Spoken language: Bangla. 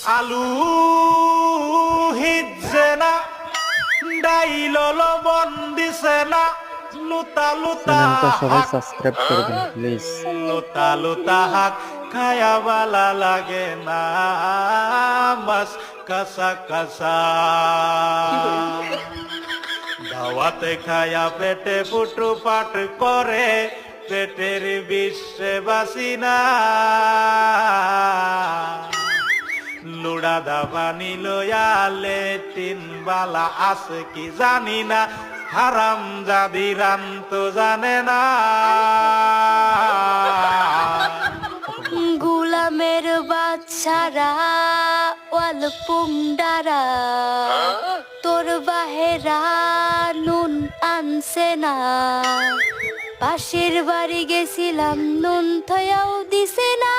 আলু হিজছে না ডাইল লবণ দিছে না লুতা লুতা চ্যানেলটা সবাই হাক সাবস্ক্রাইব করবেন প্লিজ। লুতা লুতা হাক খায়া বালা লাগে না মাছ কাঁচা কাঁচা দাওয়াতে খায়া পেটে ফুটু পাট করে পেটের বিশ্বে বাসি না লুড়া দাবানি লয়ালে তিন বালা আছে কি জানি না হারাম জাদিরান তো জানে না গুলামের বাচ্চারা ওয়াল পুংডারা তোর বাহেরা নুন আনছে না পাশের বাড়ি গেছিলাম নুন থয়াও দিছে না